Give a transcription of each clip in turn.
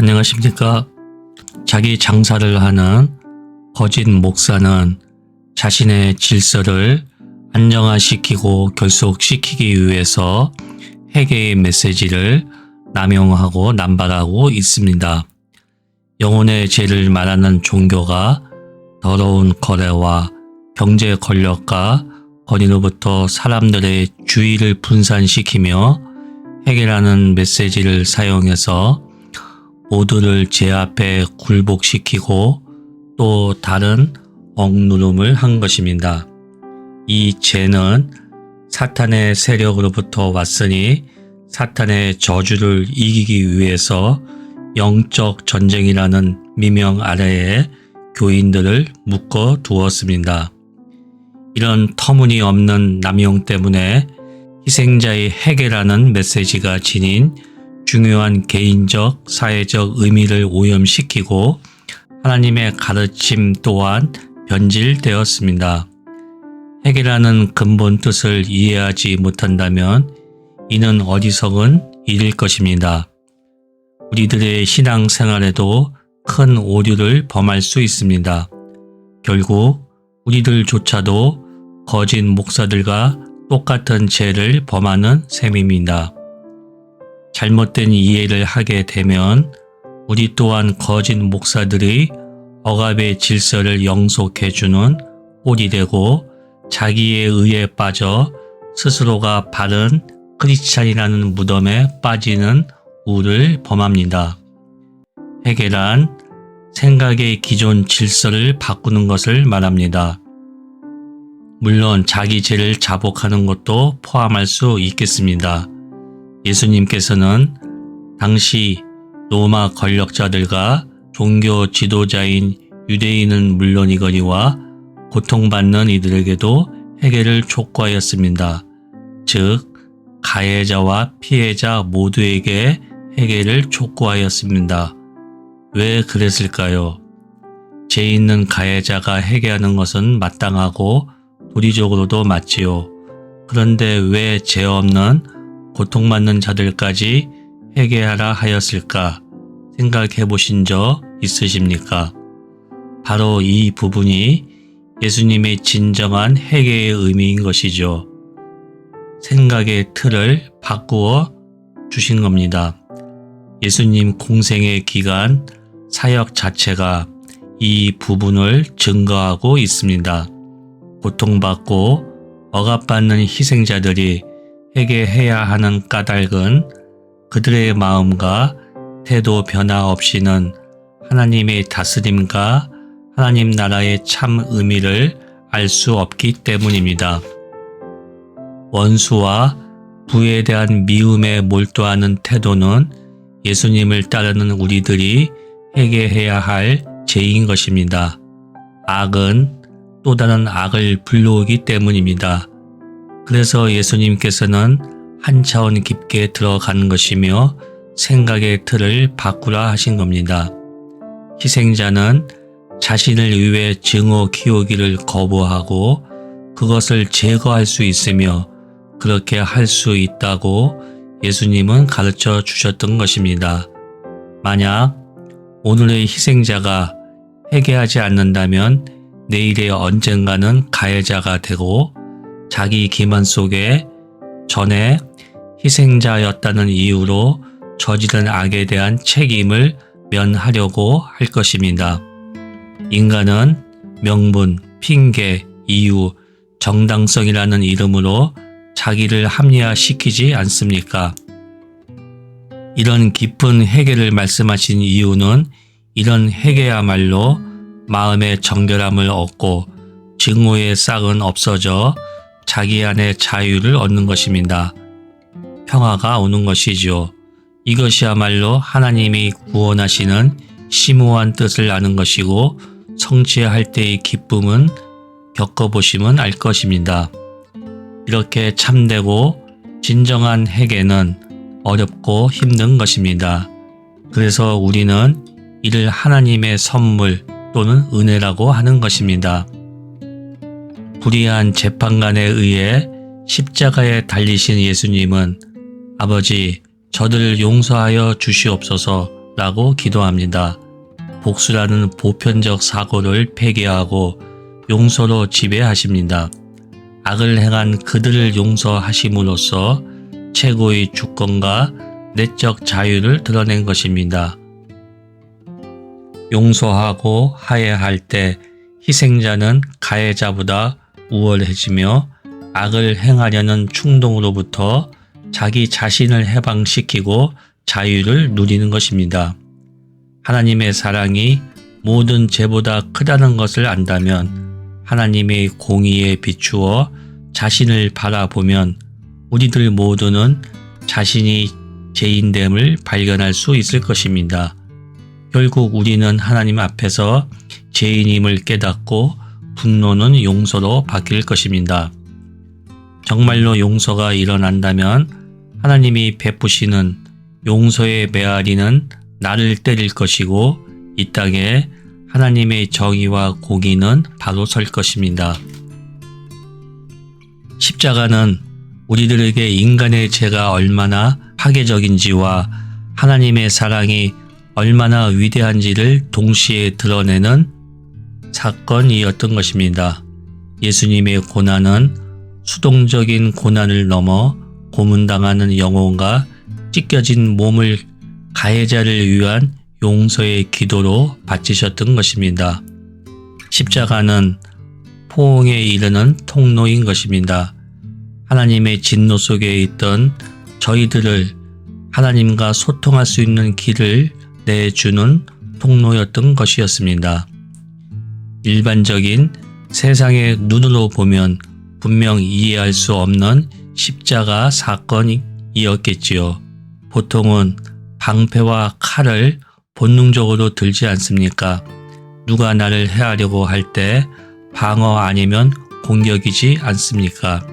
안녕하십니까. 자기 장사를 하는 거짓 목사는 자신의 질서를 안정화시키고 결속시키기 위해서 회개의 메시지를 남용하고 남발하고 있습니다. 영혼의 죄를 말하는 종교가 더러운 거래와 경제 권력과 권위로부터 사람들의 주의를 분산시키며 회개라는 메시지를 사용해서 모두를 죄 앞에 굴복시키고 또 다른 억누름을 한 것입니다. 이 죄는 사탄의 세력으로부터 왔으니 사탄의 저주를 이기기 위해서 영적 전쟁이라는 미명 아래에 교인들을 묶어 두었습니다. 이런 터무니없는 남용 때문에 희생자의 회개라는 메시지가 지닌 중요한 개인적, 사회적 의미를 오염시키고 하나님의 가르침 또한 변질되었습니다. 회개라는 근본 뜻을 이해하지 못한다면 이는 어리석은 일일 것입니다. 우리들의 신앙생활에도 큰 오류를 범할 수 있습니다. 결국 우리들조차도 거짓 목사들과 똑같은 죄를 범하는 셈입니다. 잘못된 이해를 하게 되면 우리 또한 거짓 목사들이 억압의 질서를 영속해주는 꼴이 되고 자기의 의에 빠져 스스로가 바른 크리스찬이라는 무덤에 빠지는 우를 범합니다. 회개란 생각의 기존 질서를 바꾸는 것을 말합니다. 물론 자기 죄를 자복하는 것도 포함할 수 있겠습니다. 예수님께서는 당시 로마 권력자들과 종교 지도자인 유대인은 물론이거니와 고통받는 이들에게도 회개를 촉구하였습니다. 즉 가해자와 피해자 모두에게 회개를 촉구하였습니다. 왜 그랬을까요? 죄 있는 가해자가 회개하는 것은 마땅하고 도리적으로도 맞지요. 그런데 왜 죄 없는 고통받는 자들까지 회개하라 하였을까 생각해 보신 적 있으십니까? 바로 이 부분이 예수님의 진정한 회개의 의미인 것이죠. 생각의 틀을 바꾸어 주신 겁니다. 예수님 공생의 기간 사역 자체가 이 부분을 증거하고 있습니다. 고통받고 억압받는 희생자들이 회개해야 하는 까닭은 그들의 마음과 태도 변화 없이는 하나님의 다스림과 하나님 나라의 참 의미를 알 수 없기 때문입니다. 원수와 부에 대한 미움에 몰두하는 태도는 예수님을 따르는 우리들이 회개해야 할 죄인 것입니다. 악은 또 다른 악을 불러오기 때문입니다. 그래서 예수님께서는 한 차원 깊게 들어가는 것이며 생각의 틀을 바꾸라 하신 겁니다. 희생자는 자신을 위해 증오 키우기를 거부하고 그것을 제거할 수 있으며 그렇게 할 수 있다고 예수님은 가르쳐 주셨던 것입니다. 만약 오늘의 희생자가 회개하지 않는다면 내일의 언젠가는 가해자가 되고 자기 기만 속에 전에 희생자였다는 이유로 저지른 악에 대한 책임을 면하려고 할 것입니다. 인간은 명분, 핑계, 이유, 정당성이라는 이름으로 자기를 합리화시키지 않습니까? 이런 깊은 회개를 말씀하신 이유는 이런 회개야말로 마음의 정결함을 얻고 증오의 싹은 없어져 자기 안에 자유를 얻는 것입니다. 평화가 오는 것이죠. 이것이야말로 하나님이 구원하시는 심오한 뜻을 아는 것이고 성취할 때의 기쁨은 겪어보시면 알 것입니다. 이렇게 참되고 진정한 회개는 어렵고 힘든 것입니다. 그래서 우리는 이를 하나님의 선물 또는 은혜라고 하는 것입니다. 불의한 재판관에 의해 십자가에 달리신 예수님은 아버지 저들을 용서하여 주시옵소서 라고 기도합니다. 복수라는 보편적 사고를 폐기하고 용서로 지배하십니다. 악을 행한 그들을 용서하심으로써 최고의 주권과 내적 자유를 드러낸 것입니다. 용서하고 화해할 때 희생자는 가해자보다 우월해지며 악을 행하려는 충동으로부터 자기 자신을 해방시키고 자유를 누리는 것입니다. 하나님의 사랑이 모든 죄보다 크다는 것을 안다면, 하나님의 공의에 비추어 자신을 바라보면 우리들 모두는 자신이 죄인됨을 발견할 수 있을 것입니다. 결국 우리는 하나님 앞에서 죄인임을 깨닫고 분노는 용서로 바뀔 것입니다. 정말로 용서가 일어난다면 하나님이 베푸시는 용서의 메아리는 나를 때릴 것이고, 이 땅에 하나님의 정의와 공의는 바로 설 것입니다. 십자가는 우리들에게 인간의 죄가 얼마나 파괴적인지와 하나님의 사랑이 얼마나 위대한지를 동시에 드러내는 사건이었던 것입니다. 예수님의 고난은 수동적인 고난을 넘어 고문당하는 영혼과 찢겨진 몸을 가해자를 위한 용서의 기도로 바치셨던 것입니다. 십자가는 포옹에 이르는 통로인 것입니다. 하나님의 진노 속에 있던 저희들을 하나님과 소통할 수 있는 길을 내주는 통로였던 것이었습니다. 일반적인 세상의 눈으로 보면 분명 이해할 수 없는 십자가 사건이었겠지요. 보통은 방패와 칼을 본능적으로 들지 않습니까? 누가 나를 해하려고 할 때 방어 아니면 공격이지 않습니까?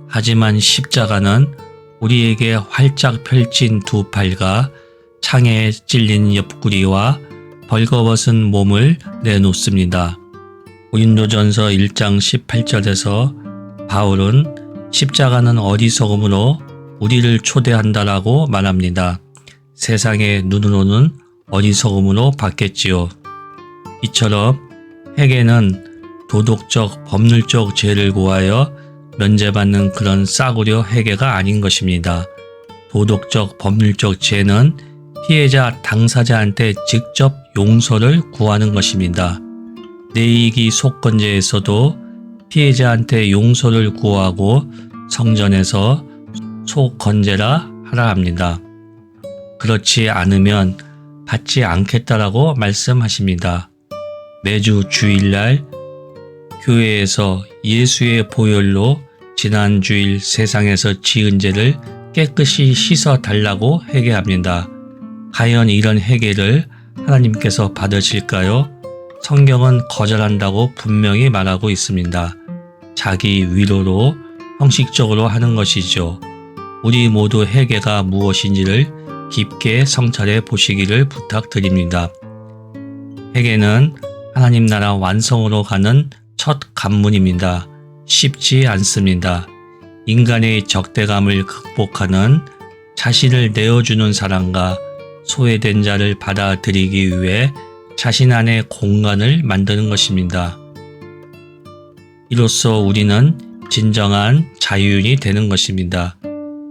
하지만 십자가는 우리에게 활짝 펼친 두 팔과 창에 찔린 옆구리와 벌거벗은 몸을 내놓습니다. 고린도전서 1장 18절에서 바울은 십자가는 어리석음으로 우리를 초대한다라고 말합니다. 세상의 눈으로는 어리석음으로 봤겠지요. 이처럼 회개는 도덕적, 법률적 죄를 고하여 면제받는 그런 싸구려 회개가 아닌 것입니다. 도덕적, 법률적 죄는 피해자 당사자한테 직접 용서를 구하는 것입니다. 내이기 속건제에서도 피해자한테 용서를 구하고 성전에서 속건제라 하라 합니다. 그렇지 않으면 받지 않겠다라고 말씀하십니다. 매주 주일날 교회에서 예수의 보혈로 지난 주일 세상에서 지은 죄를 깨끗이 씻어 달라고 회개합니다. 과연 이런 회개를 하나님께서 받으실까요? 성경은 거절한다고 분명히 말하고 있습니다. 자기 위로로 형식적으로 하는 것이죠. 우리 모두 회개가 무엇인지를 깊게 성찰해 보시기를 부탁드립니다. 회개는 하나님 나라 완성으로 가는 첫 관문입니다. 쉽지 않습니다. 인간의 적대감을 극복하는, 자신을 내어주는 사랑과 소외된 자를 받아들이기 위해 자신 안에 공간을 만드는 것입니다. 이로써 우리는 진정한 자유인이 되는 것입니다.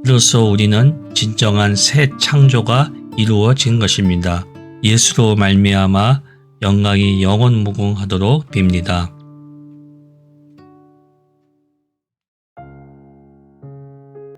이로써 우리는 진정한 새 창조가 이루어진 것입니다. 예수로 말미암아 영광이 영원무궁하도록 빕니다.